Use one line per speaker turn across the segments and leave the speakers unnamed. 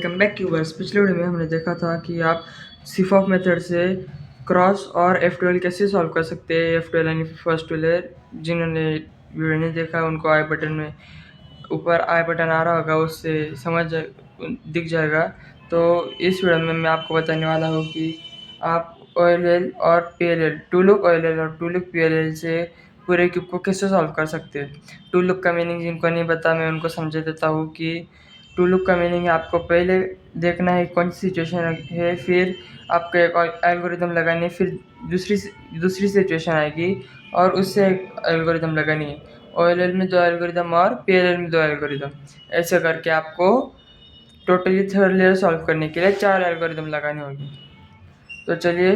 Welcome back cubers. पिछले video में हमने देखा था कि आप सिफॉफ मेथड से क्रॉस और F12 कैसे सॉल्व कर सकते हैं। F12 यानी फर्स्ट ट्वेलर। जिन्होंने वीडियो नहीं देखा उनको आई बटन में ऊपर आई बटन आ रहा होगा, उससे दिख जाएगा। तो इस वीडियो में मैं आपको बताने वाला हूँ कि आप OLL और PLL, टू लुक OLL और टू लुक PLL से पूरे क्यूब को कैसे सॉल्व कर सकते हैं। टू लुक का मीनिंग जिनको नहीं पता मैं उनको समझा देता हूँ कि टू लुक का मीनिंग है आपको पहले देखना है कौन सी सिचुएशन है, फिर आपको एक एल्गोरिदम लगानी है, फिर दूसरी सिचुएशन आएगी और उससे एक एल्गोरिदम लगानी है। OLL में 2 एल्गोरिदम और PLL में 2 एल्गोरिदम, ऐसे करके आपको टोटली थर्ड लेयर सॉल्व करने के लिए 4 एल्गोरिदम लगानी होगी। तो चलिए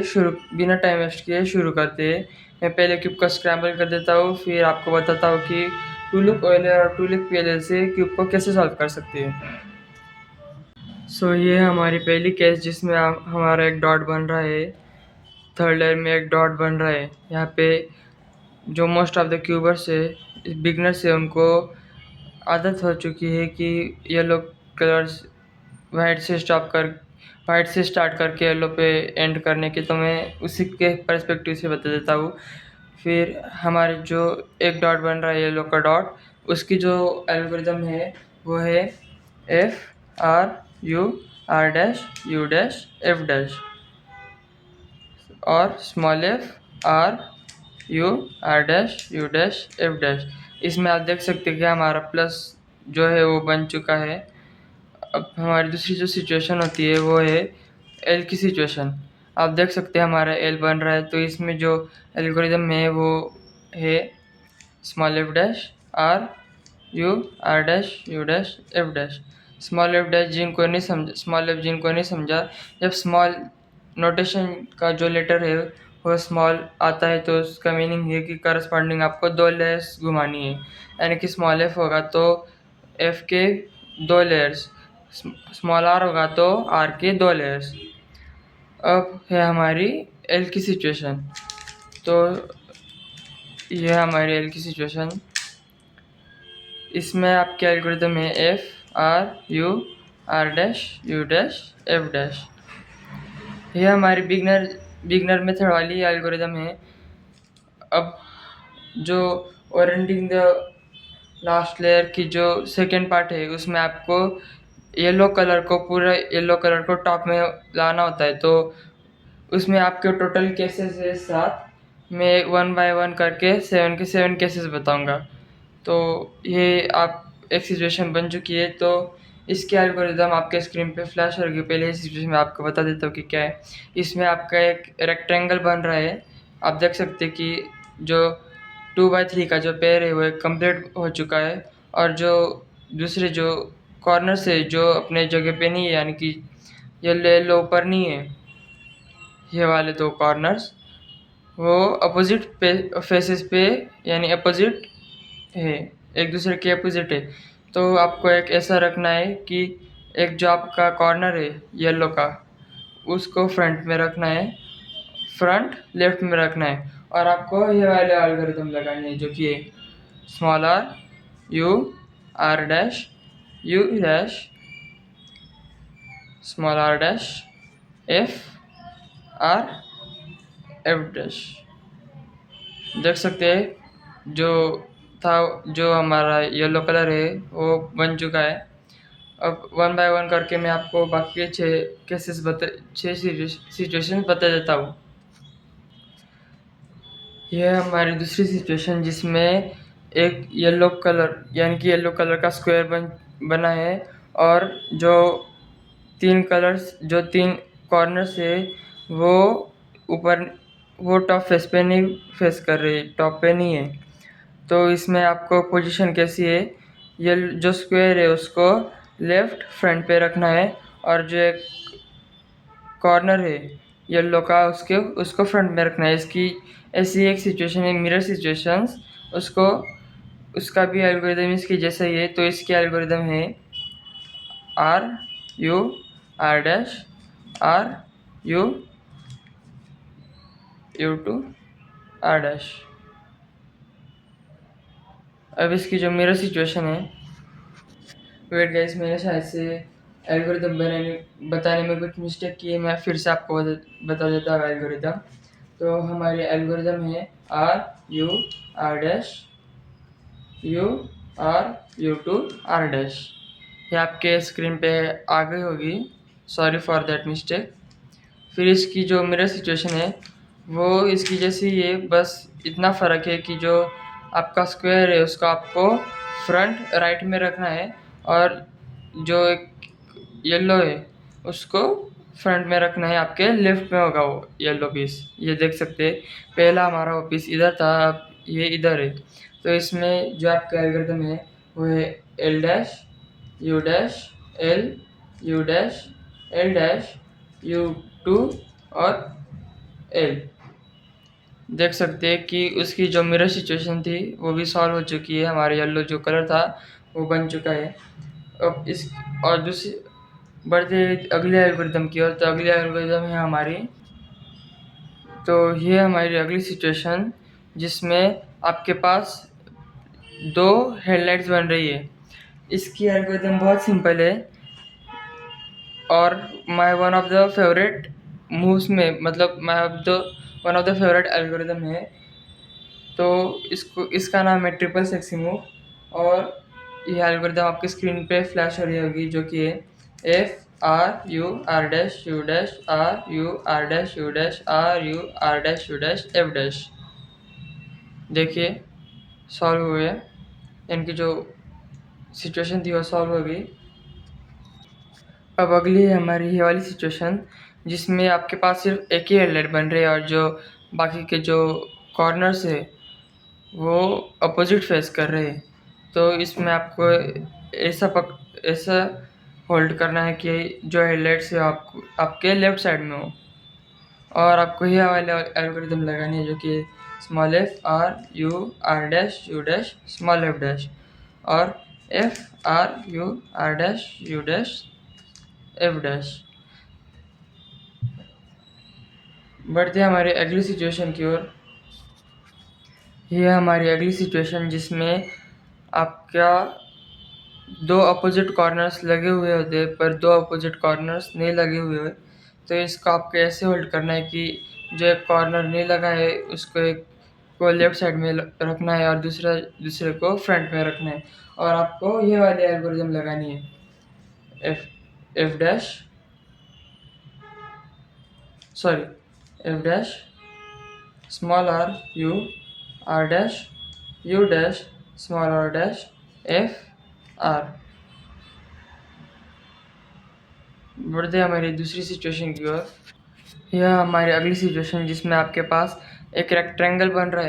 बिना टाइम वेस्ट किए शुरू करते हैं। मैं पहले क्यूब का स्क्रैम्बल कर देता हूँ, फिर आपको बताता हूँ कि टू लुक OLL और टू लुक PLL से क्यूब को कैसे सॉल्व कर सकते हैं। सो ये है हमारी पहली केस जिसमें हमारा एक डॉट बन रहा है, थर्ड लेयर में एक डॉट बन रहा है। यहाँ पे जो मोस्ट ऑफ द क्यूबर्स है, बिगनर्स है, उनको आदत हो चुकी है कि येलो कलर्स वाइट से स्टार्ट करके येलो पे एंड करने की। तो मैं उसी के पर्सपेक्टिव से बता देता हूँ। फिर हमारे जो एक डॉट बन रहा है येलो का डॉट, उसकी जो एल्गोरिदम है वो है FRUR-U'-F' और स्मॉल FRUR-U'-F'। इसमें आप देख सकते हैं कि हमारा प्लस जो है वो बन चुका है। अब हमारी दूसरी जो सिचुएशन होती है वो है एल की सिचुएशन। आप देख सकते हैं हमारा एल बन रहा है, तो इसमें जो एल्गोरिदम है वो है स्मॉल F'-R'-U'-R'-U'-F'। स्मॉल F' जिनको नहीं समझा, जब स्मॉल नोटेशन का जो लेटर है वो स्मॉल आता है तो उसका मीनिंग है कि करस्पॉन्डिंग आपको 2 लेयर्स घुमानी है। यानी कि स्मॉल F होगा तो F के 2 लेयर्स, स्मॉल R होगा तो R के 2 लेयर्स। अब है हमारी L की सिचुएशन। तो यह है हमारी L की सिचुएशन। इसमें आपके एल्गोरिदम है FRUR'-U'-F'। यह हमारी बिगनर मेथड वाली एल्गोरिदम है। अब जो ओरिएंटिंग द लास्ट लेयर की जो सेकेंड पार्ट है उसमें आपको पूरा येलो कलर को टॉप में लाना होता है। तो उसमें आपके टोटल केसेस है 7। मैं 1 बाय 1 करके 7 के 7 केसेस बताऊंगा। तो ये आप एक सिचुएशन बन चुकी है। तो इसके एल्गोरिदम आपके स्क्रीन पे फ्लैश होगी। पहले इस सिचुएशन में आपको बता देता हूँ कि क्या है। इसमें आपका एक रेक्टेंगल बन रहा है। आप देख सकते हैं कि जो 2 by 3 का जो पेयर है वो एक कंप्लीट हो चुका है, और जो दूसरे जो कॉर्नर्स है जो अपने जगह पे नहीं है, यानी कि येलो ऊपर नहीं है, ये वाले 2 कॉर्नर्स वो अपोजिट फेसेस पे यानी अपोजिट है, एक दूसरे के अपोजिट है। तो आपको एक ऐसा रखना है कि एक जो आपका कॉर्नर है येलो का उसको फ्रंट में रखना है, फ्रंट लेफ्ट में रखना है, और आपको ये वाले एल्गोरिदम लगाने हैं जो कि स्मॉल R-U'-R' स्मॉल R'-F'। देख सकते हैं जो हमारा येलो कलर है वो बन चुका है। अब 1 बाय 1 करके मैं आपको बाकी 6 सिचुएशन बता देता हूँ। यह हमारी दूसरी सिचुएशन जिसमें एक येलो कलर का स्क्वायर बना है, और जो 3 कॉर्नर्स है वो ऊपर वो टॉप फेस पे नहीं फेस कर रही, टॉप पे नहीं है। तो इसमें आपको पोजीशन कैसी है, ये जो स्क्वायर है उसको लेफ्ट फ्रंट पे रखना है, और जो एक कॉर्नर है येलो का उसको फ्रंट में रखना है। इसकी ऐसी एक सिचुएशन है मिरर सिचुएशंस, उसका भी एल्गोरिदम इसकी जैसा ही है। तो इसके एल्गोरिदम है R-U'-R'-U'-U'-R'। अब इसकी जो मिरर सिचुएशन है, वेट गाइस मैंने शायद से एल्गोरिदम बताने में कुछ मिस्टेक की है, मैं फिर से आपको बता देता हूँ एल्गोरिदम। तो हमारी एल्गोरिदम है R U R dash U R U two R dash. ये आपके स्क्रीन पे आ गई होगी, सॉरी फॉर दैट मिस्टेक। फिर इसकी जो मिरर सिचुएशन है वो इसकी जैसी है, बस इतना फ़र्क है कि जो आपका स्क्वायर है उसको आपको फ्रंट राइट में रखना है, और जो एक येलो है उसको फ्रंट में रखना है, आपके लेफ्ट में होगा वो येलो पीस। ये देख सकते हैं, पहला हमारा वो पीस इधर था, अब ये इधर है। तो इसमें जो आपका एल्गोरिथम है वो है L dash U dash L U dash L dash U two और एल। देख सकते हैं कि उसकी जो मिरर सिचुएशन थी वो भी सॉल्व हो चुकी है, हमारे येलो जो कलर था वो बन चुका है। अब इस और दूसरी बढ़ते अगले एल्गोरिदम की ओर, तो अगले एल्गोरिदम है हमारी, तो ये हमारी अगली सिचुएशन जिसमें आपके पास दो हेडलाइट्स बन रही है। इसकी एल्गोरिदम बहुत सिंपल है और my one of the favourite moves में, मतलब my one of the favourite algorithm है। तो इसका नाम है ट्रिपल सेक्सी मूव, और ये एल्गोरिदम आपकी स्क्रीन पे फ्लैश हो रही होगी, जो कि है F R U R dash U dash R U R dash U dash R U R dash U dash F dash. देखिए सॉल्व हुए, इनकी जो सिचुएशन थी वो सॉल्व हो गई। अब अगली है हमारी ये वाली सिचुएशन जिसमें आपके पास सिर्फ एक ही हेडलाइट बन रही है, और जो बाकी के जो कॉर्नर्स है वो अपोजिट फेस कर रहे हैं। तो इसमें आपको ऐसा होल्ड करना है कि जो हेडलाइट्स है आपके लेफ्ट साइड में हो, और आपको यह वाले एल्गोरिदम लगानी है, जो कि small F R U R dash U dash small F dash और F R U R dash U dash F dash. बढ़ते हैं हमारी अगली सिचुएशन की ओर। यह हमारी अगली सिचुएशन जिसमें आपका दो अपोजिट कॉर्नर्स लगे हुए होते हैं, पर दो अपोजिट कॉर्नर्स नहीं लगे हुए हैं। तो इसको आपको ऐसे होल्ड करना है कि जो एक कॉर्नर नहीं लगा है उसको एक को लेफ्ट साइड में रखना है, और दूसरे को फ्रंट में रखना है, और आपको ये वाली एल्गोरिदम लगानी है F F dash sorry F dash small R U R dash U dash small R dash F R. बढ़ते हमारी दूसरी सिचुएशन की ओर। यह हमारी अगली सिचुएशन जिसमें आपके पास एक रेक्टेंगल बन रहा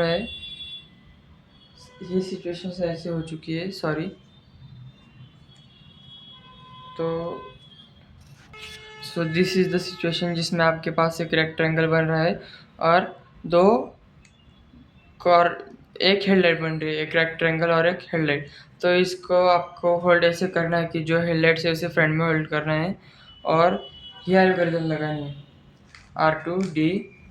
है। ये सिचुएशन ऐसे हो चुकी है, सॉरी। तो दिस इज द सिचुएशन जिसमें आपके पास एक रेक्टेंगल बन रहा है और दो एक हेडलाइट बन रही है, एक रेक्टेंगल और एक हेडलाइट। तो इसको आपको होल्ड ऐसे करना है कि जो हेडलाइट से उसे फ्रंट में होल्ड करना है, और ये एल्गोरिथम लगानी है R two D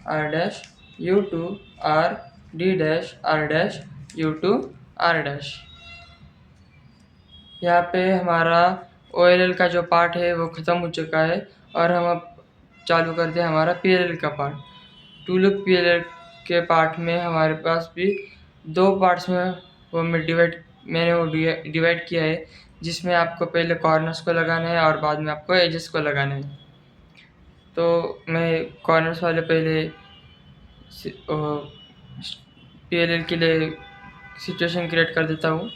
R dash U two R D dash R dash U two R dash. यहाँ पे हमारा OLL का जो पार्ट है वो ख़त्म हो चुका है, और हम अब चालू करते हैं हमारा PLL का पार्ट। टू लुक PLL के पार्ट में हमारे पास भी दो पार्ट्स में मैंने वो डिवाइड किया है, जिसमें आपको पहले कॉर्नर्स को लगाना है और बाद में आपको एजेस को लगाना है। तो मैं कॉर्नर्स वाले पहले PLL के लिए सिचुएशन क्रिएट कर देता हूँ।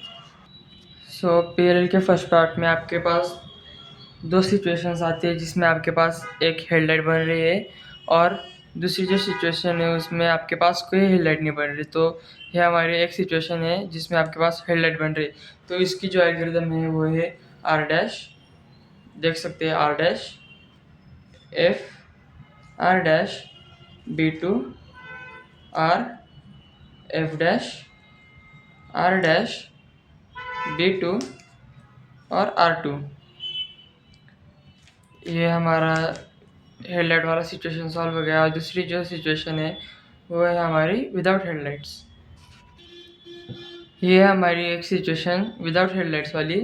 सो PLL के फर्स्ट पार्ट में आपके पास दो सिचुएशंस आती है, जिसमें आपके पास एक हेडलाइट बन रही है और दूसरी जो सिचुएशन है उसमें आपके पास कोई हेडलाइट नहीं बन रही। तो यह हमारी एक सिचुएशन है जिसमें आपके पास हेडलाइट बन रही है। तो इसकी जो एल्गोरिथम है वो है आर डैश, देख सकते हैं R dash F R dash B two R F dash R dash B two और आर टू। ये हमारा हेडलाइट वाला सिचुएशन सॉल्व हो गया। और दूसरी जो सिचुएशन है वो है हमारी विदाउट हेडलाइट्स। ये है हमारी एक सिचुएशन विदाउट हेडलाइट्स वाली।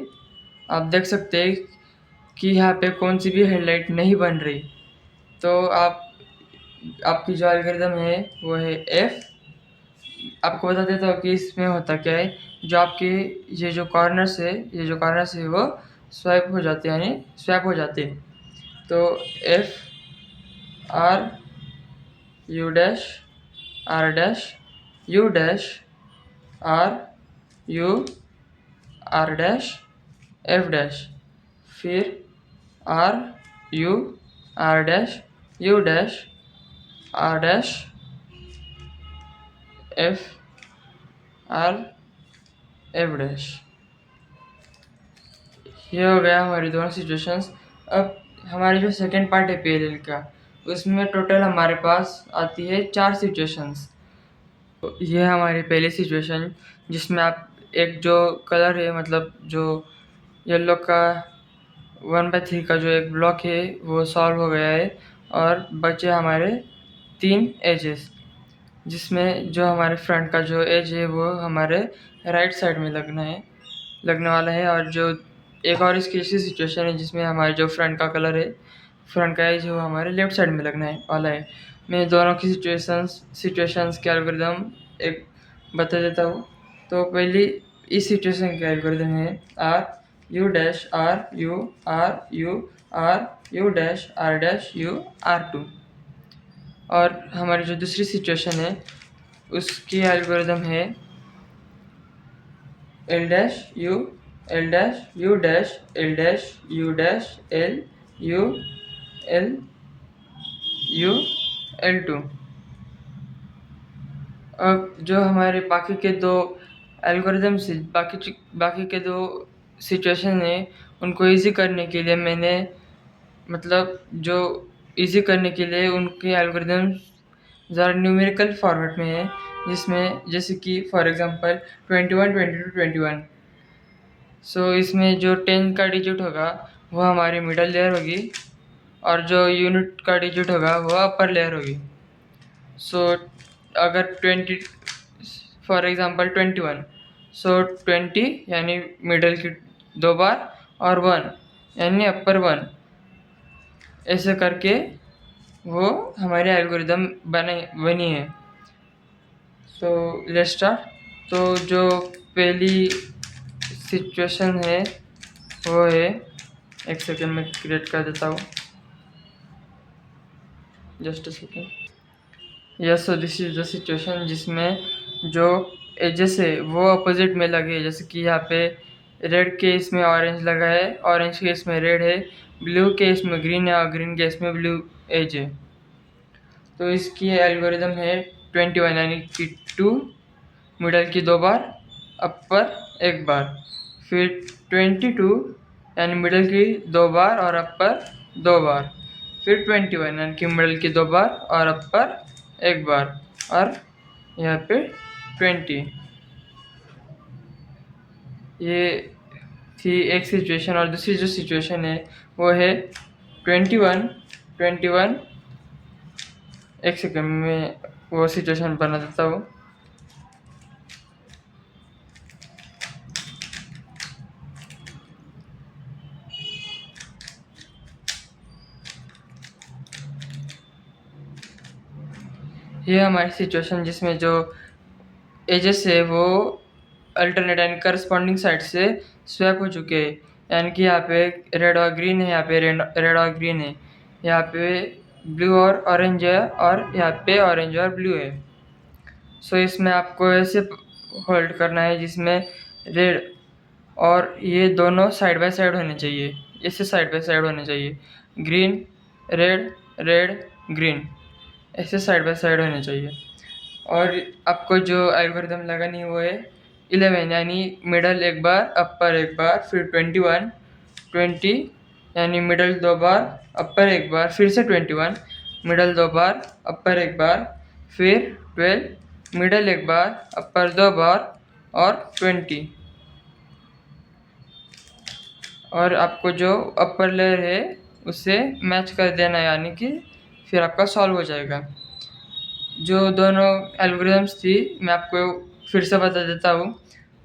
आप देख सकते हैं कि यहाँ पे कौन सी भी हेडलाइट नहीं बन रही। तो आपकी जो एल्गोरिदम है वो है एफ। आपको बता देता हूँ कि इसमें होता क्या है। जो आपके ये जो कॉर्नर्स है वो स्वाइप हो जाते हैं, यानी स्वैप हो जाते हैं। तो F R U dash R dash U dash R U R dash F dash, फिर R U R dash U dash R dash F R F dash. ये हो गया हमारी दोनों सिचुएशंस। अब हमारी जो सेकेंड पार्ट है PLL का, उसमें टोटल हमारे पास आती है 4 सिचुएशंस। तो ये है हमारी पहली सिचुएशन, जिसमें आप एक जो कलर है, मतलब जो येलो का 1/3 का जो एक ब्लॉक है वो सॉल्व हो गया है, और बचे हमारे 3 एजेस, जिसमें जो हमारे फ्रंट का जो एज है वो हमारे राइट साइड में लगने वाला है। और जो एक और इसकी ऐसी सिचुएशन है जिसमें हमारे जो फ्रंट का कलर है, फ्रंट का एज है वो हमारे लेफ्ट साइड में लगने वाला है। मैं दोनों की सिचुएशंस के एल्गोरिदम एक बता देता हूँ। तो पहली इस सिचुएशन का एल्गोरिदम है R U dash R U R U R U dash R dash U R2। और हमारी जो दूसरी सिचुएशन है उसकी एल्गोरिदम है L dash U dash L dash U dash L U L U L2। अब जो हमारे बाकी के दो एल्गोरिदम्स, बाकी के दो सिचुएशन है, उनको इजी करने के लिए मैंने, मतलब जो इजी करने के लिए उनके एल्गोरिदम्स ज़रा न्यूमेरिकल फॉर्मेट में है, जिसमें जैसे कि फॉर एग्जांपल 21 22 21। सो इसमें जो 10 का डिजिट होगा वो हमारी मिडल लेयर होगी, और जो यूनिट का डिजिट होगा वो अपर लेयर होगी। सो अगर 20 फॉर एग्जांपल 21, सो 20 यानी मिडल की 2 बार, और 1 यानी अपर 1, ऐसे करके वो हमारी एल्गोरिदम बनी है। So let's start. तो जो पहली सिचुएशन है वो है, एक सेकेंड में क्रिएट कर देता हूँ, just a second. Yes, so this is the situation जिसमें जो एजेस है वो अपोजिट में लगे, जैसे कि यहाँ पे रेड के इसमें ऑरेंज लगा है, ऑरेंज के इसमें रेड है, ब्लू के इसमें ग्रीन है, और ग्रीन के इसमें ब्लू एज है। तो इसकी एल्गोरिदम है 21 यानी कि 2, मिडल की 2 बार, अपर 1 बार, फिर 22 यानी मिडल की 2 बार और अपर 2 बार, फिर 21 यानी कि मिडल की 2 बार और अपर 1 बार, और यहाँ पे 20। ये थी एक सिचुएशन। और दूसरी जो सिचुएशन है वो है 21 एक सेकेंड में वो सिचुएशन बना देता हूँ। ये हमारी सिचुएशन जिसमें जो एजेस है वो अल्टरनेट यानी करस्पॉन्डिंग साइड से स्वैप हो चुके हैं, यानी कि यहाँ पे रेड और ग्रीन है, यहाँ पे रेड और ग्रीन है, यहाँ पे ब्लू और ऑरेंज है, और यहाँ पे ऑरेंज और ब्लू है। सो इसमें आपको ऐसे होल्ड करना है जिसमें रेड और ये दोनों साइड बाय साइड होने चाहिए, ऐसे साइड बाय साइड होने चाहिए, ग्रीन रेड रेड ग्रीन, ऐसे साइड बाय साइड होने चाहिए। और आपको जो एल्गोरिदम लगानी है वो है 11 यानी मिडल 1 बार, अपर 1 बार, फिर 20 यानी मिडल 2 बार, अपर 1 बार, फिर से 21 मिडल 2 बार, अपर 1 बार, फिर 12 मिडल 1 बार, अपर 2 बार, और 20। और आपको जो अपर लेयर है उसे मैच कर देना है, यानी कि फिर आपका सॉल्व हो जाएगा। जो दोनों एल्गोरिदम्स थी मैं आपको फिर से बता देता हूँ,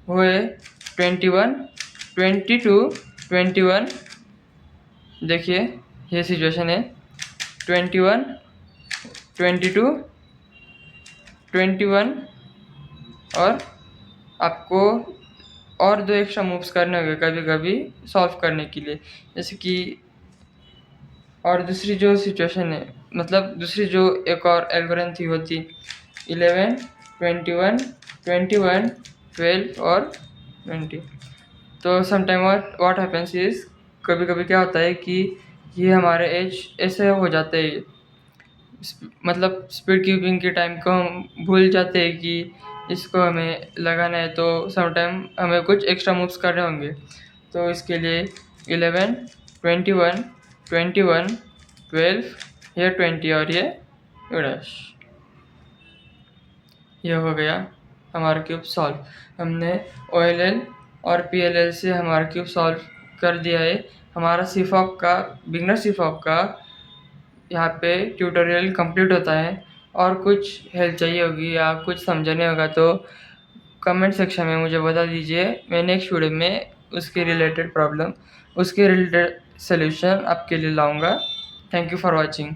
वो है 21 22 21, देखिए ये सिचुएशन है 21, 22, 21 और आपको और 2 एक्स्ट्रा मूव्स करने होंगे कभी कभी सॉल्व करने के लिए, जैसे कि और दूसरी जो सिचुएशन है, मतलब दूसरी जो एक और एल्गोरिथम थी वो थी 11, 21, 21, 12 और 20। तो समटाइम व्हाट हैपेंस इज, कभी कभी क्या होता है कि ये हमारे एज ऐसे हो जाते हैं, मतलब स्पीड कीपिंग के टाइम को हम भूल जाते हैं कि इसको हमें लगाना है, तो समटाइम हमें कुछ एक्स्ट्रा मूव्स करने होंगे। तो इसके लिए 11, 21, 21, 12, ये 20 और ये डैश, ये हो गया हमारा क्यूब सॉल्व। हमने OLL और PLL से हमारा क्यूब सॉल्व कर दिया है। हमारा सीफॉप का, बिगनर सीफॉप का यहाँ पे ट्यूटोरियल कंप्लीट होता है। और कुछ हेल्प चाहिए होगी या कुछ समझने होगा तो कमेंट सेक्शन में मुझे बता दीजिए। मैं नेक्स्ट वीडियो में उसके रिलेटेड सोल्यूशन आपके लिए लाऊंगा। Thank you for watching.